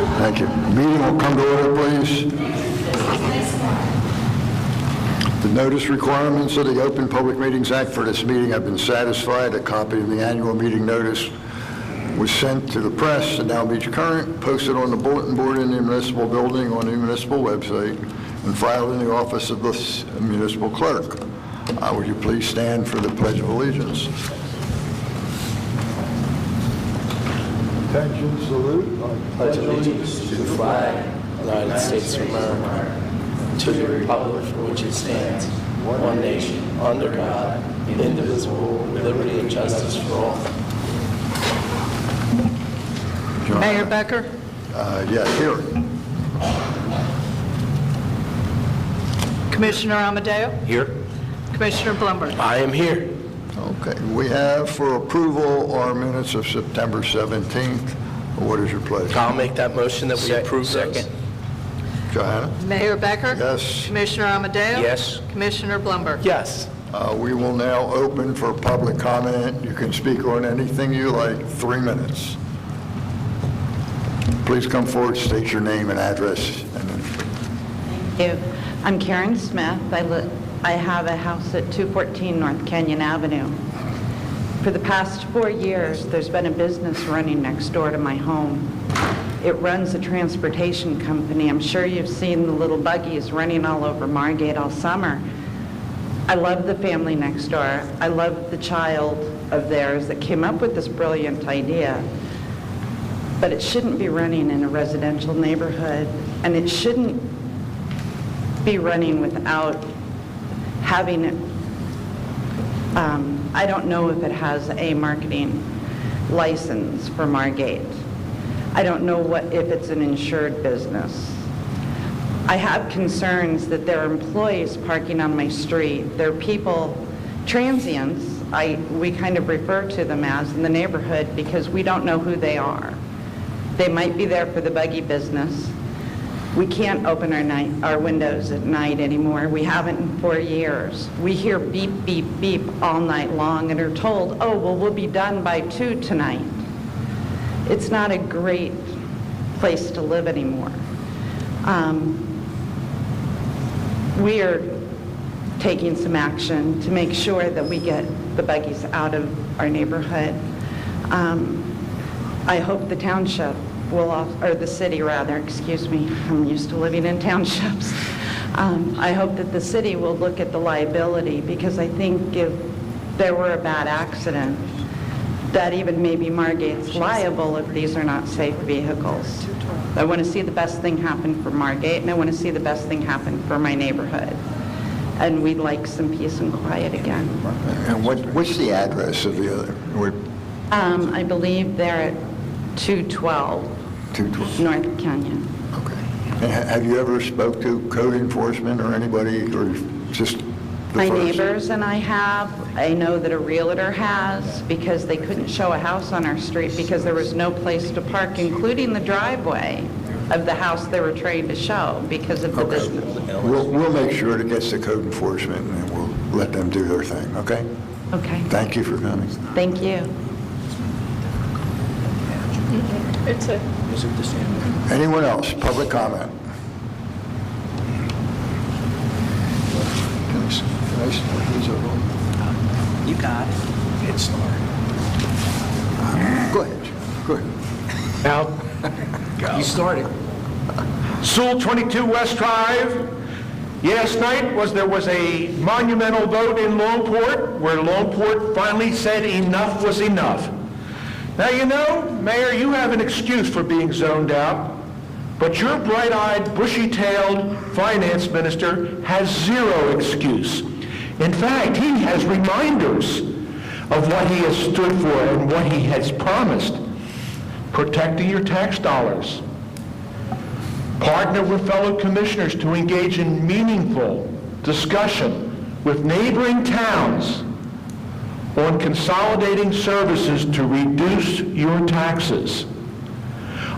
Thank you. Meeting will come to order, please. The notice requirements of the Open Public Meetings Act for this meeting have been satisfied. A copy of the annual meeting notice was sent to the press and now be current, posted on the bulletin board in the municipal building on the municipal website, and filed in the office of the municipal clerk. Would you please stand for the Pledge of Allegiance? Attention, salute. I pledge allegiance to the flag of the United States of America, to the republic for which it stands, one nation, under God, indivisible, with liberty and justice for all. Mayor Becker? Yes, here. Commissioner Amadeo? Here. Commissioner Blumberg? I am here. Okay, we have for approval our minutes of September 17th. What is your pleasure? I'll make that motion that we approve those. Second. Johanna? Mayor Becker? Yes. Commissioner Amadeo? Yes. Commissioner Blumberg? Yes. We will now open for public comment. You can speak on anything you like, 3 minutes. Please come forward, state your name and address. Thank you. I'm Karen Smith. I have a house at 214 North Canyon Avenue. For the past 4 years, there's been a business running next door to my home. It runs a transportation company. I'm sure you've seen the little buggies running all over Margate all summer. I love the family next door. I love the child of theirs that came up with this brilliant idea. But it shouldn't be running in a residential neighborhood, and it shouldn't be running without having it. I don't know if it has a marketing license for Margate. I don't know if it's an insured business. I have concerns that there are employees parking on my street. There are people, transients, we kind of refer to them as in the neighborhood because we don't know who they are. They might be there for the buggy business. We can't open our windows at night anymore. We haven't in 4 years. We hear beep, beep, beep all night long and are told, oh, well, we'll be done by 2 tonight. It's not a great place to live anymore. We are taking some action to make sure that we get the buggies out of our neighborhood. I hope the township or the city rather, excuse me, I'm used to living in townships. I hope that the city will look at the liability, because I think if there were a bad accident, that even maybe Margate's liable if these are not safe vehicles. I want to see the best thing happen for Margate, and I want to see the best thing happen for my neighborhood. And we'd like some peace and quiet again. And what's the address of the other? I believe they're at 212 North Canyon. Okay. And have you ever spoke to code enforcement or anybody, or just the My first? neighbors and I have. I know that a realtor has, because they couldn't show a house on our street because there was no place to park, including the driveway of the house they were trying to show because of the business. We'll make sure it gets to code enforcement, and we'll let them do their thing, okay? Okay. Thank you for coming. Thank you. Anyone else? Public comment? Can I start these over? You got it. Head start. Go ahead. Go ahead. Now, you started. Sewell 22 West Drive. Last night there was a monumental vote in Longport where Longport finally said enough was enough. Now, you know, Mayor, you have an excuse for being zoned out, but your bright-eyed, bushy-tailed finance minister has zero excuse. In fact, he has reminders of what he has stood for and what he has promised. Protecting your tax dollars. Partner with fellow commissioners to engage in meaningful discussion with neighboring towns on consolidating services to reduce your taxes.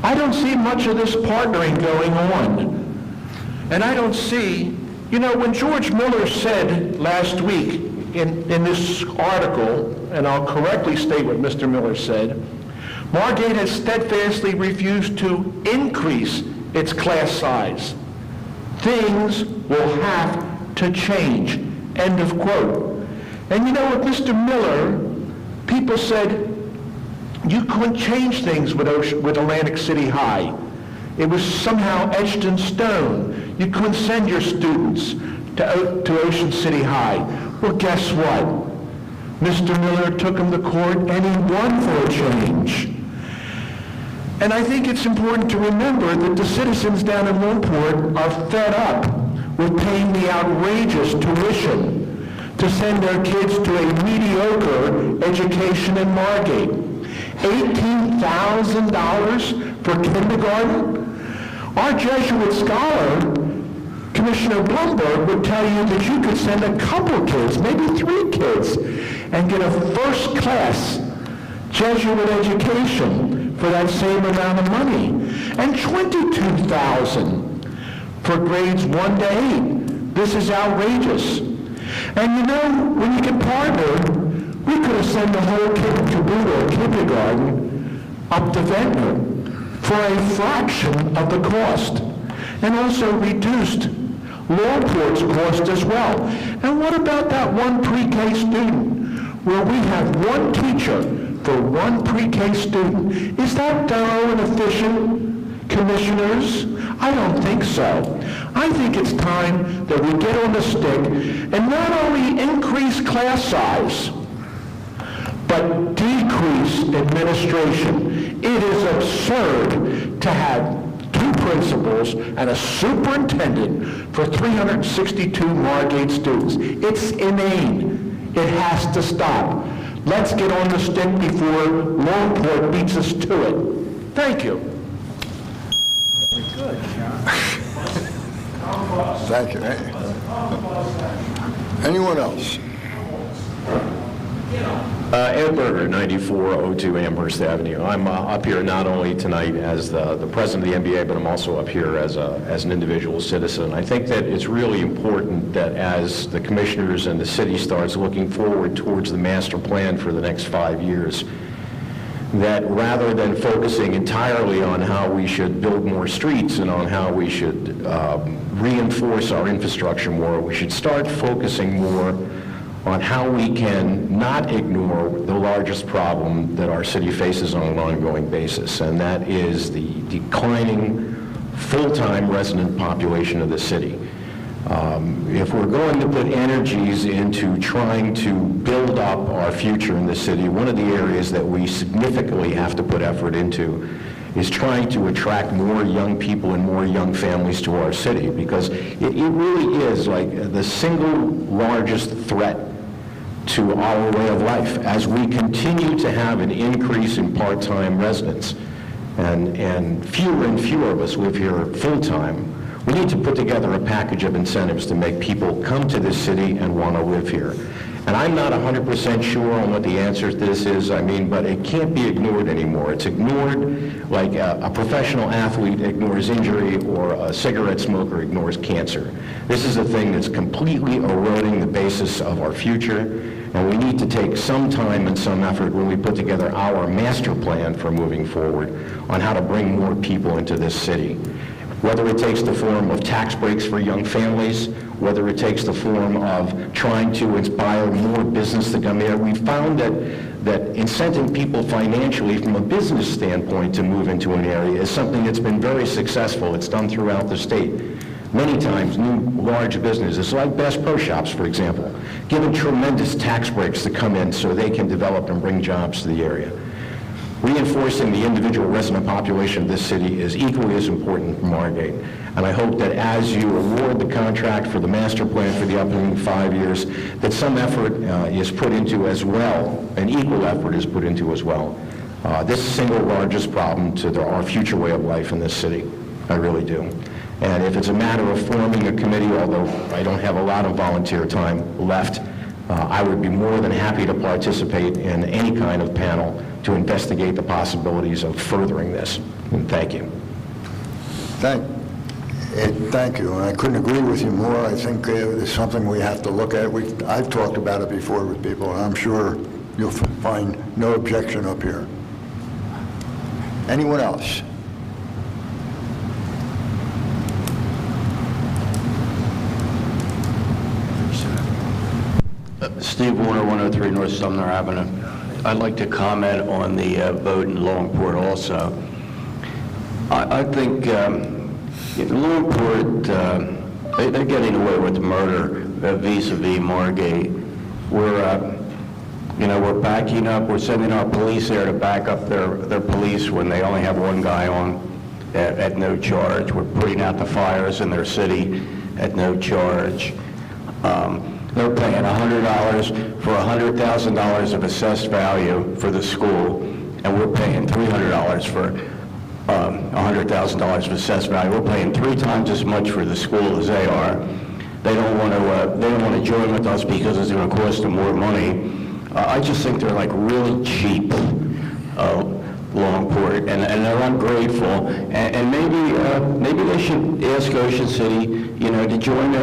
I don't see much of this partnering going on. And I don't see, you know, when George Miller said last week in this article, and I'll correctly state what Mr. Miller said, Margate has steadfastly refused to increase its class size. Things will have to change. End of quote. And you know, with Mr. Miller, people said you couldn't change things with Atlantic City High. It was somehow etched in stone. You couldn't send your students to Ocean City High. Well, guess what? Mr. Miller took him to court and he won for a change. And I think it's important to remember that the citizens down in Longport are fed up with paying the outrageous tuition to send their kids to a mediocre education in Margate. $18,000 for kindergarten? Our Jesuit scholar, Commissioner Blumberg, would tell you that you could send a couple kids, maybe 3 kids, and get a first-class Jesuit education for that same amount of money. And $22,000 for grades 1 to 8. This is outrageous. And you know, when you can partner, we could have sent the whole kit and caboodle of kindergarten up to Ventnor for a fraction of the cost, and also reduced Longport's cost as well. And what about that one pre-K student, where we have one teacher for one pre-K student? Is that thorough and efficient, commissioners? I don't think so. I think it's time that we get on the stick and not only increase class size, but decrease administration. It is absurd to have 2 principals and a superintendent for 362 Margate students. It's inane. It has to stop. Let's get on the stick before Longport beats us to it. Thank you. Good, John. Thank you. Anyone else? Ed Berger, 9402 Amherst Avenue. I'm up here not only tonight as the president of the NBA, but I'm also up here as an individual citizen. I think that it's really important that as the commissioners and the city starts looking forward towards the master plan for the next 5 years, that rather than focusing entirely on how we should build more streets and on how we should reinforce our infrastructure more, we should start focusing more on how we can not ignore the largest problem that our city faces on an ongoing basis, and that is the declining full-time resident population of the city. If we're going to put energies into trying to build up our future in the city, one of the areas that we significantly have to put effort into is trying to attract more young people and more young families to our city, because it really is like the single largest threat to our way of life as we continue to have an increase in part-time residents and fewer of us live here full-time. We need to put together a package of incentives to make people come to this city and want to live here. And I'm not 100% sure on what the answer to this is, but it can't be ignored anymore. It's ignored like a professional athlete ignores injury or a cigarette smoker ignores cancer. This is a thing that's completely eroding the basis of our future, and we need to take some time and some effort when we put together our master plan for moving forward on how to bring more people into this city. Whether it takes the form of tax breaks for young families, whether it takes the form of trying to inspire more business to come here. We found that incenting people financially from a business standpoint to move into an area is something that's been very successful. It's done throughout the state. Many times, new large businesses, like Bass Pro Shops, for example, given tremendous tax breaks to come in so they can develop and bring jobs to the area. Reinforcing the individual resident population of this city is equally as important for Margate. And I hope that as you award the contract for the master plan for the upcoming 5 years, that some effort is put into as well, an equal effort is put into as well. This is the single largest problem to our future way of life in this city. I really do. And if it's a matter of forming a committee, although I don't have a lot of volunteer time left, I would be more than happy to participate in any kind of panel to investigate the possibilities of furthering this. And thank you. Thank you, and I couldn't agree with you more. I think it's something we have to look at. I've talked about it before with people, and I'm sure you'll find no objection up here. Anyone else? Steve Warner, 103 North Sumner Avenue. I'd like to comment on the vote in Longport also. I think Longport, they're getting away with murder vis-a-vis Margate. We're backing up, we're sending our police there to back up their police when they only have one guy on at no charge. We're putting out the fires in their city at no charge. They're paying $100 for $100,000 of assessed value for the school, and we're paying $300 for $100,000 of assessed value. We're paying 3 times as much for the school as they are. They don't want to join with us because it's going to cost them more money. I just think they're like really cheap, Longport, and they're ungrateful. And maybe they should ask Ocean City, to join,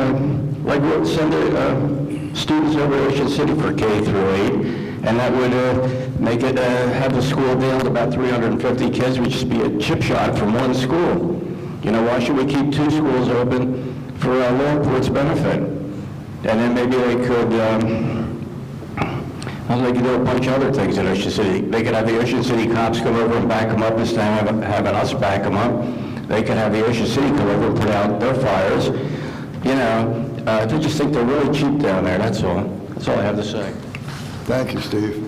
send their students over to Ocean City for K through 8, and that would make it have the school down to about 350 kids, which would be a chip shot from one school. Why should we keep 2 schools open for Longport's benefit? And then maybe they could do a bunch of other things in Ocean City. They could have the Ocean City cops come over and back them up instead of having us back them up. They could have the Ocean City come over and put out their fires. They just think they're really cheap down there, that's all. That's all I have to say. Thank you, Steve.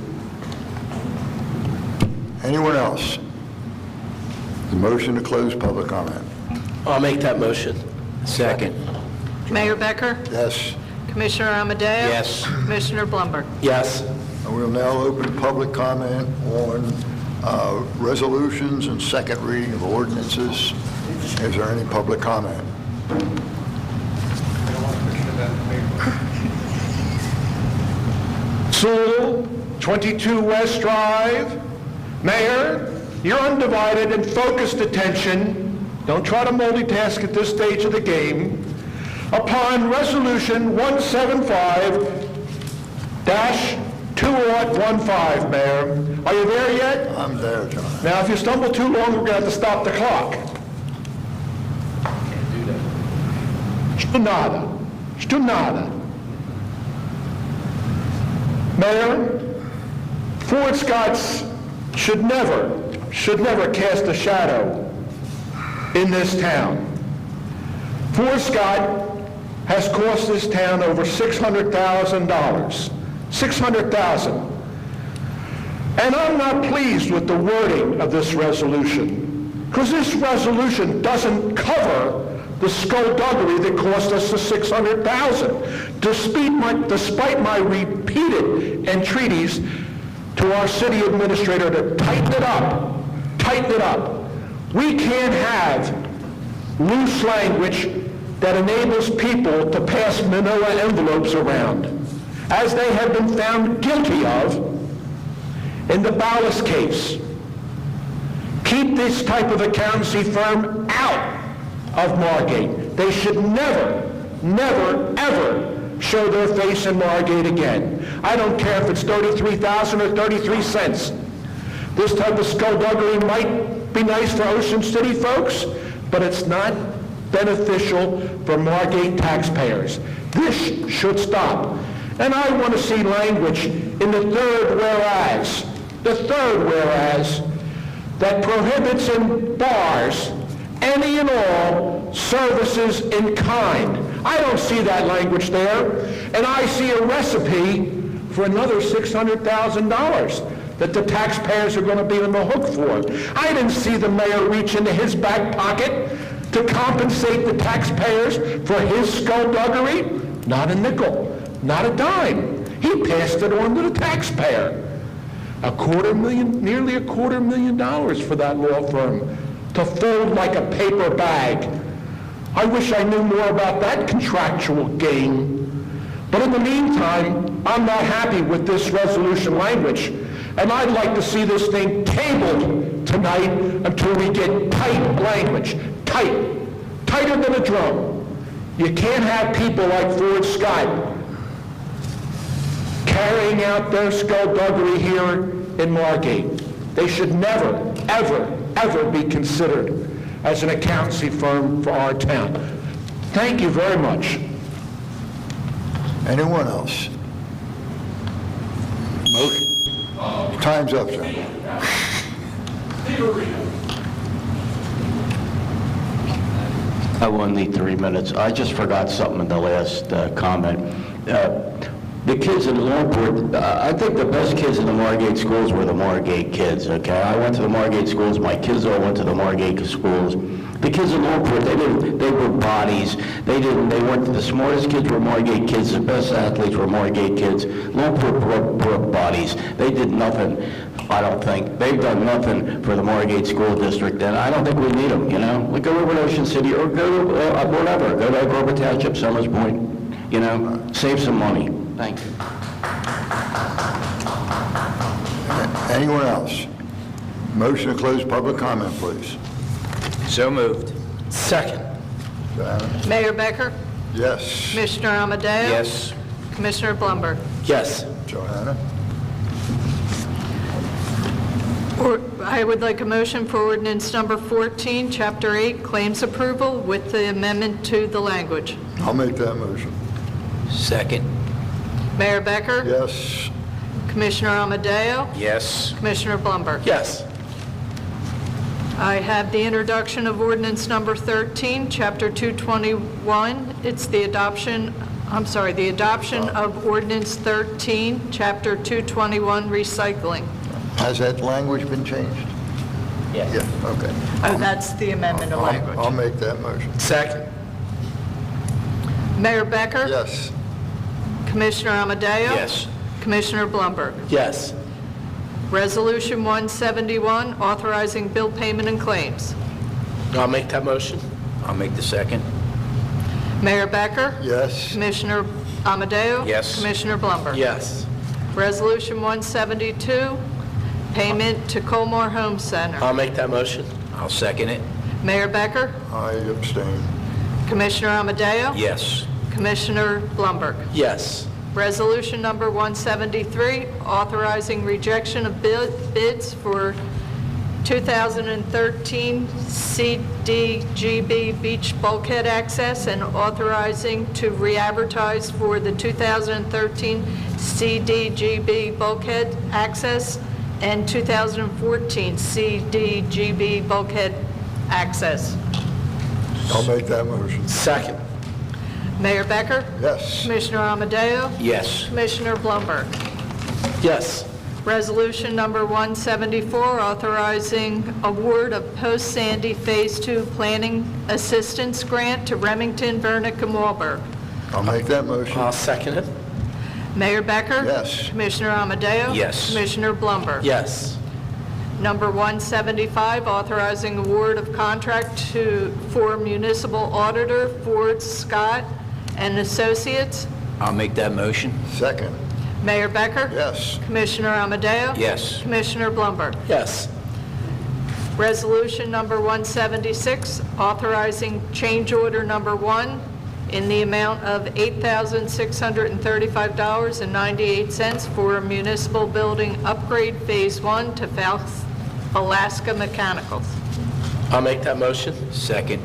Anyone else? The motion to close public comment. I'll make that motion. Second. Mayor Becker? Yes. Commissioner Amadeo? Yes. Commissioner Blumberg? Yes. And we'll now open public comment on resolutions and second reading of ordinances. Is there any public comment? Sewell, 22 West Drive. Mayor, your undivided and focused attention, don't try to multitask at this stage of the game, upon Resolution 175-2015, Mayor. Are you there yet? I'm there, John. Now, if you stumble too long, we're going to have to stop the clock. Sto nada. Mayor, Fort Scott's should never cast a shadow in this town. Fort Scott has cost this town over $600,000. $600,000. And I'm not pleased with the wording of this resolution, because this resolution doesn't cover the skullduggery that cost us the $600,000. Despite my repeated entreaties to our city administrator to tighten it up. We can't have loose language that enables people to pass manila envelopes around, as they have been found guilty of in the Ballas case. Keep this type of accountancy firm out of Margate. They should never, ever show their face in Margate again. I don't care if it's 33,000 or 33 cents. This type of skullduggery might be nice for Ocean City folks, but it's not beneficial for Margate taxpayers. This should stop. And I want to see language in the third whereas, that prohibits in bars any and all services in kind. I don't see that language there, and I see a recipe for another $600,000 that the taxpayers are going to be on the hook for. I didn't see the mayor reach into his back pocket to compensate the taxpayers for his skullduggery. Not a nickel, not a dime. He passed it on to the taxpayer. Nearly a quarter million dollars for that law firm to fold like a paper bag. I wish I knew more about that contractual game. But in the meantime, I'm not happy with this resolution language, and I'd like to see this thing tabled tonight until we get tight language. Tighter than a drum. You can't have people like Ford Scott carrying out their skullduggery here in Margate. They should never, ever ever be considered as an accountancy firm for our town. Thank you very much. Anyone else? Motion. Time's up, sir. I won't need 3 minutes. I just forgot something in the last comment. The kids in Longport, I think the best kids in the Margate schools were the Margate kids, okay? I went to the Margate schools, my kids all went to the Margate schools. The kids in Longport, they were bodies. They weren't, the smartest kids were Margate kids, the best athletes were Margate kids. Longport brought bodies. They did nothing, I don't think. They've done nothing for the Margate School District, and I don't think we need them, you know? Like, go over to Ocean City, or go to, whatever, go to Grover Township, Summers Point, you know? Save some money. Thank you. Anyone else? Motion to close public comment, please. So moved. Second. Joanna? Mayor Becker? Yes. Commissioner Amadeo? Yes. Commissioner Blumberg? Yes. Joanna? I would like a motion for ordinance number 14, Chapter 8, claims approval with the amendment to the language. I'll make that motion. Second. Mayor Becker? Yes. Commissioner Amadeo? Yes. Commissioner Blumberg? Yes. I have the introduction of ordinance number 13, Chapter 221. It's the adoption of ordinance 13, Chapter 221, recycling. Has that language been changed? Yes. Yeah, okay. Oh, that's the amendment of I'll language. make that motion. Second. Mayor Becker? Yes. Commissioner Amadeo? Yes. Commissioner Blumberg? Yes. Resolution 171, authorizing bill payment and claims. I'll make that motion. I'll make the second. Mayor Becker? Yes. Commissioner Amadeo? Yes. Commissioner Blumberg? Yes. Resolution 172, payment to Colmore Home Center. I'll make that motion. I'll second it. Mayor Becker? I abstain. Commissioner Amadeo? Yes. Commissioner Blumberg? Yes. Resolution number 173, authorizing rejection of bids for 2013 CDGB beach bulkhead access and authorizing to re-advertise for the 2013 CDGB bulkhead access and 2014 CDGB bulkhead access. I'll make that motion. Second. Mayor Becker? Yes. Commissioner Amadeo? Yes. Commissioner Blumberg? Yes. Resolution number 174, authorizing award of post-Sandy Phase 2 Planning Assistance Grant to Remington, Vernick, and Wahlberg. I'll make that motion. I'll second it. Mayor Becker? Yes. Commissioner Amadeo? Yes. Commissioner Blumberg? Yes. Number 175, authorizing award of contract for municipal auditor Ford Scott and Associates. I'll make that motion. Second. Mayor Becker? Yes. Commissioner Amadeo? Yes. Commissioner Blumberg? Yes. Resolution number 176, authorizing change order number 1 in the amount of $8,635.98 for municipal building upgrade Phase 1 to Alaska Mechanicals. I'll make that motion. Second.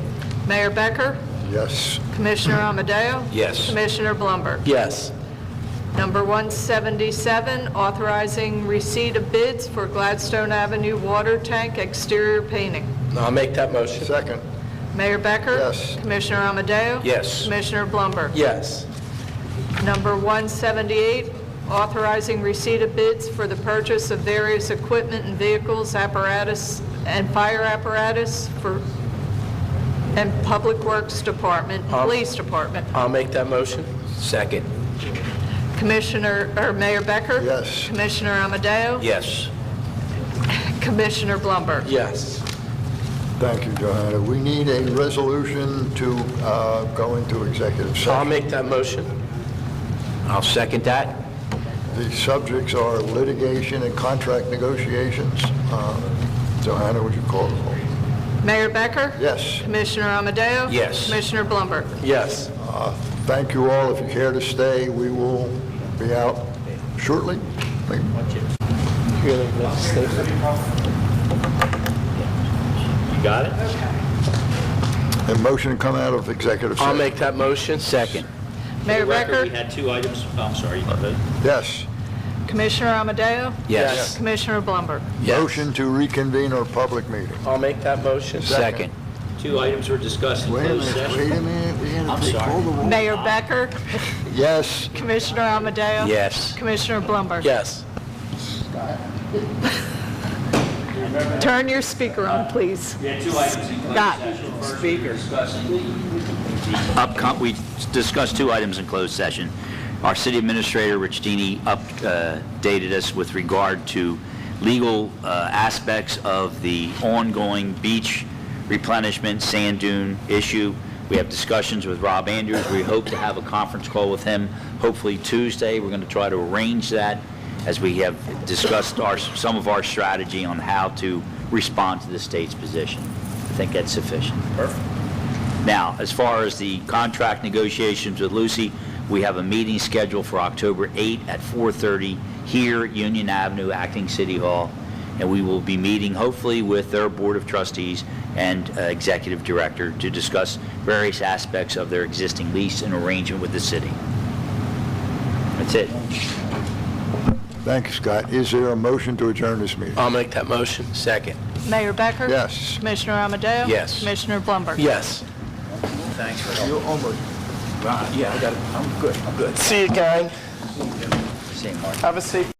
Mayor Becker? Yes. Commissioner Amadeo? Yes. Commissioner Blumberg? Yes. Number 177, authorizing receipt of bids for Gladstone Avenue water tank exterior painting. I'll make that motion. Second. Mayor Becker? Yes. Commissioner Amadeo? Yes. Commissioner Blumberg? Yes. Number 178, authorizing receipt of bids for the purchase of various equipment and vehicles, apparatus, and fire apparatus and Public Works Department, and Police Department. I'll make that motion. Second. Mayor Becker? Yes. Commissioner Amadeo? Yes. Commissioner Blumberg? Yes. Thank you, Johanna. We need a resolution to go into executive I'll session. make that motion. I'll second that. The subjects are litigation and contract negotiations. Johanna, would you call the roll? Mayor Becker? Yes. Commissioner Amadeo? Yes. Commissioner Blumberg? Yes. Thank you all. If you care to stay, we will be out shortly. You're gonna stay for got it? A motion to come out of executive session. I'll make that motion. Second. Mayor For the record, Becker? we had 2 items. Oh, I'm sorry, you can vote. Yes. Commissioner Amadeo? Yes. Commissioner Blumberg? Motion to reconvene our public meeting. I'll make that motion. Second. 2 items were discussed in Wait a closed minute, session. wait a minute. We gotta I'm take sorry. all the roll. Mayor Becker? Yes. Commissioner Amadeo? Yes. Commissioner Blumberg? Yes. Turn your speaker on, please. We had 2 items in closed Scott. session. First, we discussed 2 items in closed session. Our city administrator, Rich Deeney, updated us with regard to legal aspects of the ongoing beach replenishment sand dune issue. We have discussions with Rob Andrews. We hope to have a conference call with him hopefully Tuesday. We're going to try to arrange that as we have discussed some of our strategy on how to respond to the state's position. I think that's sufficient. Perfect. Now, as far as the contract negotiations with Lucy, we have a meeting scheduled for October 8 at 4:30 here at Union Avenue, Acting City Hall, and we will be meeting hopefully with their Board of Trustees and Executive Director to discuss various aspects of their existing lease and arrangement with the city. That's it. Thank you, Scott. Is there a motion to adjourn this meeting? I'll make that motion. Second. Mayor Becker? Yes. Commissioner Amadeo? Yes. Commissioner Blumberg? Yes. Thanks for You're almost. Yeah, I got it. I'm good. See you, gang. Same, Mark. Have a safe